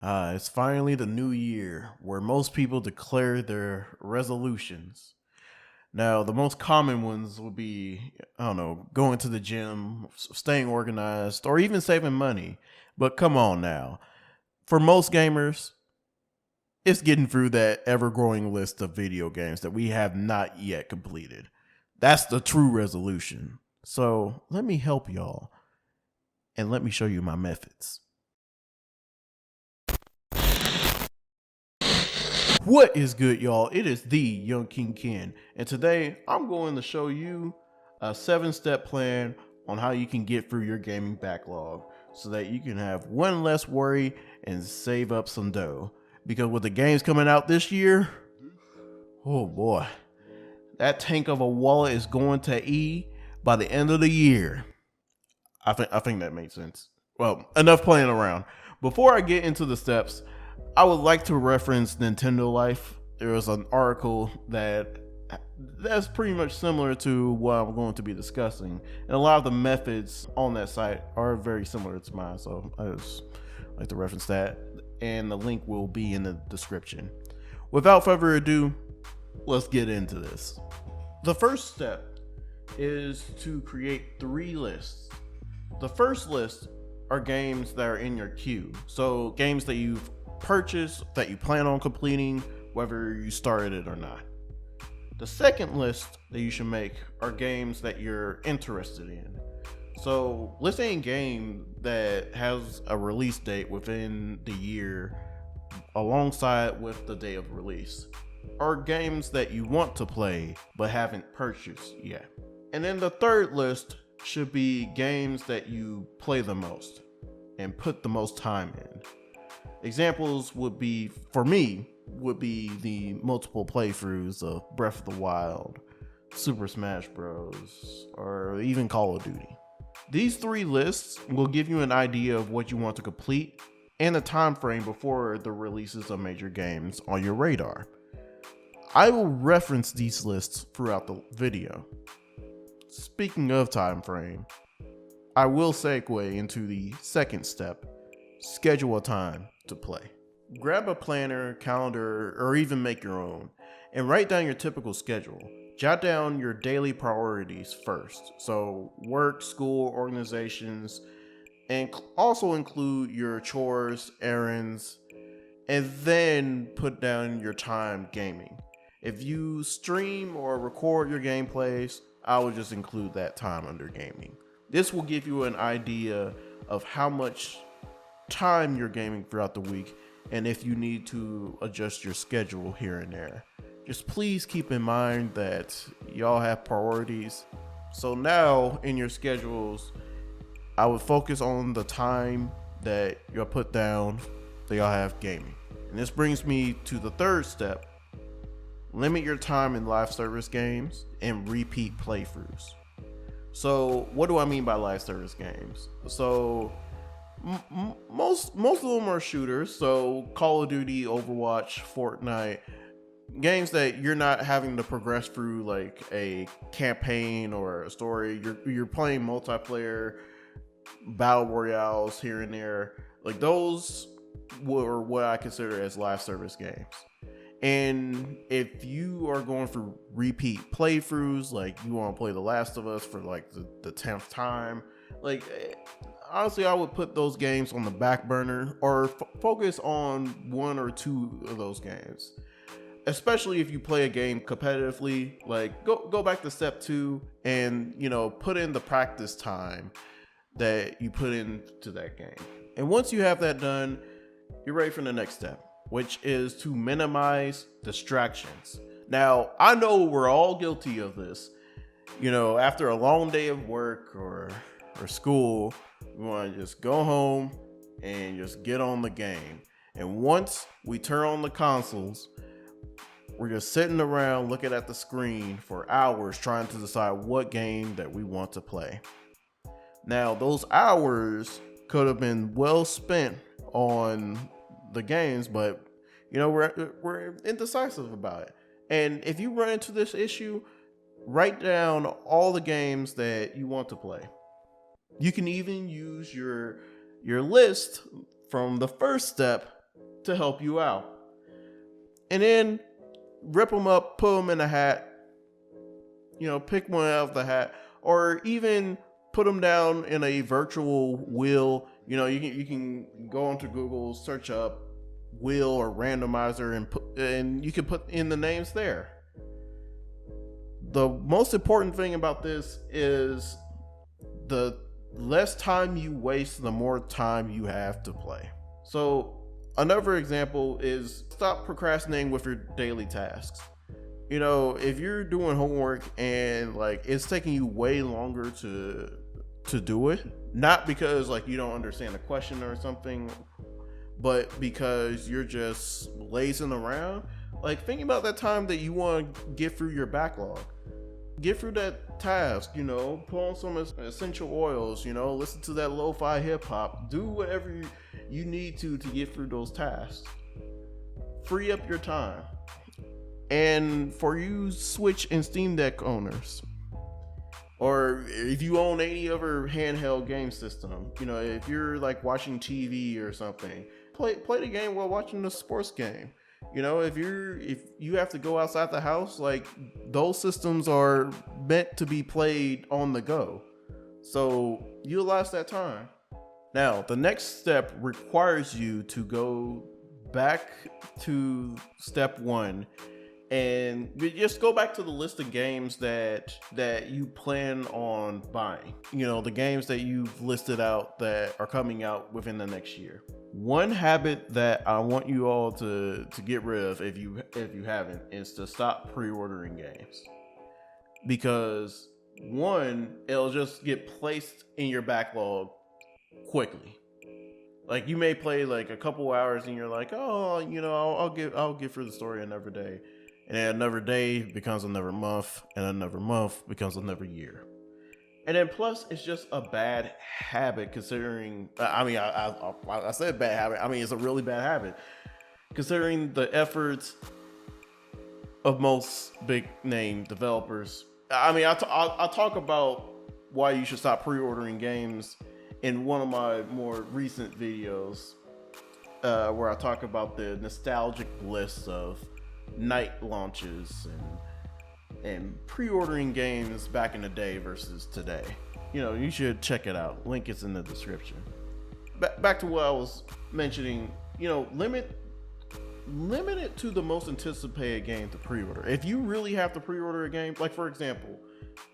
It's finally the new year where most people declare their resolutions. Now, the most common ones would be, I don't know, going to the gym, staying organized, or even saving money. But come on now. For most gamers, it's getting through that ever growing list of video games that we have not yet completed. That's the true resolution. So let me help y'all and let me show you my methods. What is good, y'all? It is the Young King Ken, and today I'm going to show you a 7-step plan on how you can get through your gaming backlog so that you can have one less worry and save up some dough. Because with the games coming out this year, oh boy, that tank of a wallet is going to E by the end of the year. I think that makes sense. Well, enough playing around. Before I get into the steps, I would like to reference Nintendo Life. There was an article that's pretty much similar to what I'm going to be discussing, and a lot of the methods on that site are very similar to mine. So I just like to reference that, and the link will be in the description. Without further ado, let's get into this. The first step is to create 3 lists. The first list are games that are in your queue. So games that you've purchased, that you plan on completing, whether you started it or not. The second list that you should make are games that you're interested in. So list any game that has a release date within the year alongside with the day of release, or games that you want to play but haven't purchased yet. And then the third list should be games that you play the most and put the most time in. Examples would be, for me, the multiple playthroughs of Breath of the Wild, Super Smash Bros, or even Call of Duty. These 3 lists will give you an idea of what you want to complete and a time frame before the releases of major games on your radar. I will reference these lists throughout the video. Speaking of time frame, I will segue into the second step: schedule a time to play. Grab a planner, calendar, or even make your own, and write down your typical schedule. Jot down your daily priorities first, so work, school, organizations, and also include your chores, errands, and then put down your time gaming. If you stream or record your gameplays, I would just include that time under gaming. This will give you an idea of how much time you're gaming throughout the week, and if you need to adjust your schedule here and there. Just please keep in mind that y'all have priorities. So now in your schedules, I would focus on the time that you'll put down that y'all have gaming. And this brings me to the third step: limit your time in live service games and repeat playthroughs. So what do I mean by live service games? So most of them are shooters. So Call of Duty, Overwatch, Fortnite, games that you're not having to progress through like a campaign or a story. You're playing multiplayer battle royales here and there. Like those were what I consider as live service games. And if you are going for repeat playthroughs, like you want to play The Last of Us for like the 10th time, like honestly, I would put those games on the back burner or focus on 1 or 2 of those games. Especially if you play a game competitively, like go back to step 2 and, put in the practice time that you put into that game. And once you have that done, you're ready for the next step, which is to minimize distractions. Now, I know we're all guilty of this. After a long day of work or school, we want to just go home and just get on the game. And once we turn on the consoles, we're just sitting around looking at the screen for hours trying to decide what game that we want to play. Now, those hours could have been well spent on the games, but we're indecisive about it. And if you run into this issue, write down all the games that you want to play. You can even use your list from the first step to help you out. And then rip them up, put them in a hat, pick one out of the hat, or even put them down in a virtual wheel. You can go onto Google, search up wheel or randomizer, and you can put in the names there. The most important thing about this is the less time you waste, the more time you have to play. So another example is stop procrastinating with your daily tasks. If you're doing homework and it's taking you way longer to do it, not because you don't understand the question or something, but because you're just lazing around, think about that time that you want to get through your backlog. Get through that task, put on some essential oils, listen to that lo-fi hip hop, do whatever you need to get through those tasks. Free up your time. And for you Switch and Steam Deck owners, or if you own any other handheld game system, if you're watching TV or something, play the game while watching the sports game. If you have to go outside the house, those systems are meant to be played on the go. So utilize that time. Now, the next step requires you to go back to step one and just go back to the list of games that you plan on buying. The games that you've listed out that are coming out within the next year. One habit that I want you all to get rid of, if you haven't, is to stop pre-ordering games. Because one, it'll just get placed in your backlog quickly. You may play a couple hours and you're like, oh, I'll get through the story another day. And then another day becomes another month, and another month becomes another year. And then plus, it's just a bad habit considering, I said bad habit. It's a really bad habit considering the efforts of most big name developers. I'll talk about why you should stop pre-ordering games in one of my more recent videos, where I talk about the nostalgic bliss of night launches and pre-ordering games back in the day versus today. You should check it out. Link is in the description. Back to what I was mentioning, limit it to the most anticipated game to pre-order. If you really have to pre-order a game, for example,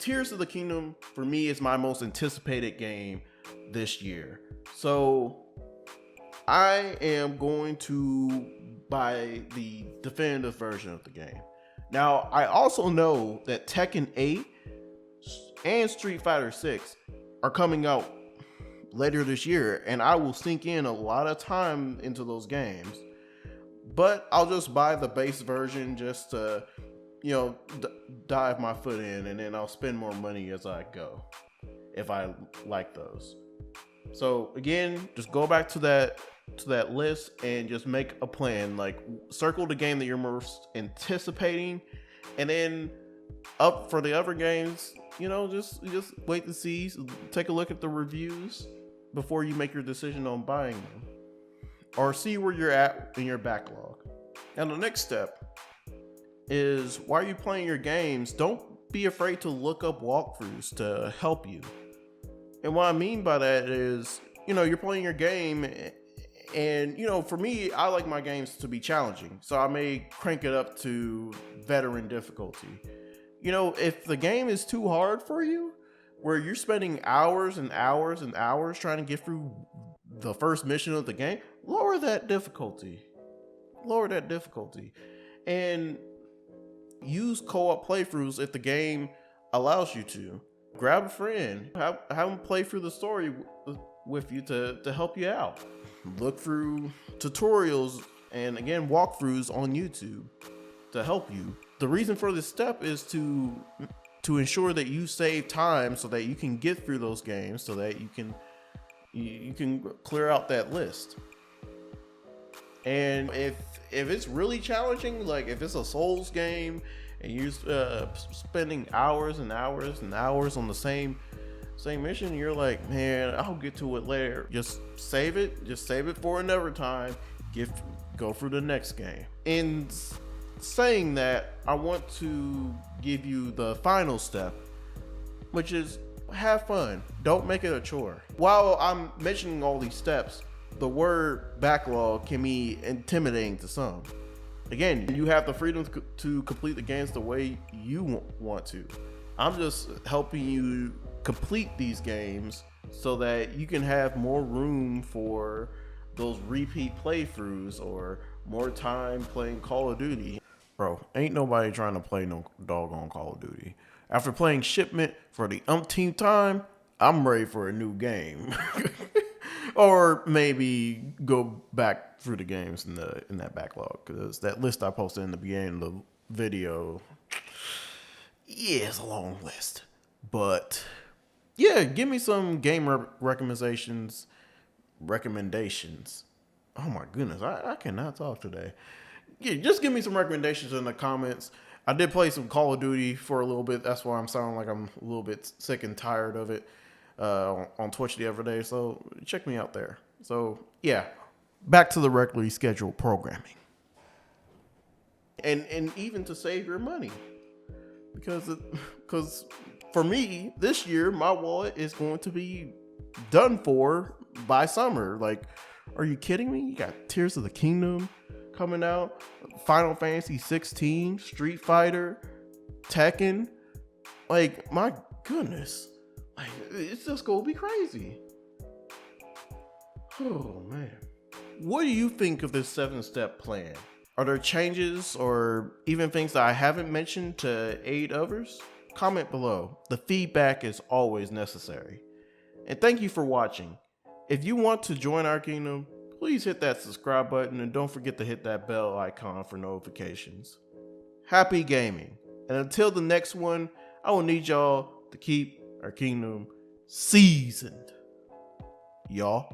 Tears of the Kingdom for me is my most anticipated game this year. So I am going to buy the definitive version of the game. Now, I also know that Tekken 8 and Street Fighter 6 are coming out later this year, and I will sink in a lot of time into those games. But I'll just buy the base version just to, dive my foot in, and then I'll spend more money as I go if I like those. So again, just go back to that list and just make a plan. Circle the game that you're most anticipating, and then up for the other games, just wait to see, take a look at the reviews before you make your decision on buying them, or see where you're at in your backlog. And the next step is, while you're playing your games, don't be afraid to look up walkthroughs to help you. And what I mean by that is, you're playing your game, and for me, I like my games to be challenging, so I may crank it up to veteran difficulty. If the game is too hard for you, where you're spending hours and hours and hours trying to get through the first mission of the game, lower that difficulty, and use co-op playthroughs if the game allows you to. Grab a friend, have them play through the story with you to help you out. Look through tutorials and, again, walkthroughs on YouTube to help you. The reason for this step is to ensure that you save time so that you can get through those games, so that you can clear out that list. And if it's really challenging, if it's a Souls game and you're spending hours and hours and hours on the same mission, you're like, man, I'll get to it later. Just save it for another time. go through the next game. In saying that, I want to give you the final step, which is have fun. Don't make it a chore. While I'm mentioning all these steps, the word backlog can be intimidating to some. Again, you have the freedom to complete the games the way you want to. I'm just helping you complete these games so that you can have more room for those repeat playthroughs or more time playing Call of Duty. Bro, ain't nobody trying to play no doggone Call of Duty. After playing Shipment for the umpteenth time, I'm ready for a new game. Or maybe go back through the games in that backlog, because that list I posted in the beginning of the video, yeah, it's a long list. But yeah, give me some game recommendations. Oh my goodness, I cannot talk today. Yeah, just give me some recommendations in the comments. I did play some Call of Duty for a little bit. That's why I'm sounding like I'm a little bit sick and tired of it on Twitch the other day. So check me out there. So yeah, back to the regularly scheduled programming. And even to save your money. Because for me, this year, my wallet is going to be done for by summer. Like, are you kidding me? You got Tears of the Kingdom coming out, Final Fantasy 16, Street Fighter, Tekken. Like, my goodness. Like, it's just gonna be crazy. Oh, man. What do you think of this 7-step plan? Are there changes or even things that I haven't mentioned to aid others? Comment below. The feedback is always necessary. And thank you for watching. If you want to join our kingdom, please hit that subscribe button and don't forget to hit that bell icon for notifications. Happy gaming. And until the next one, I will need y'all to keep our kingdom seasoned. Y'all.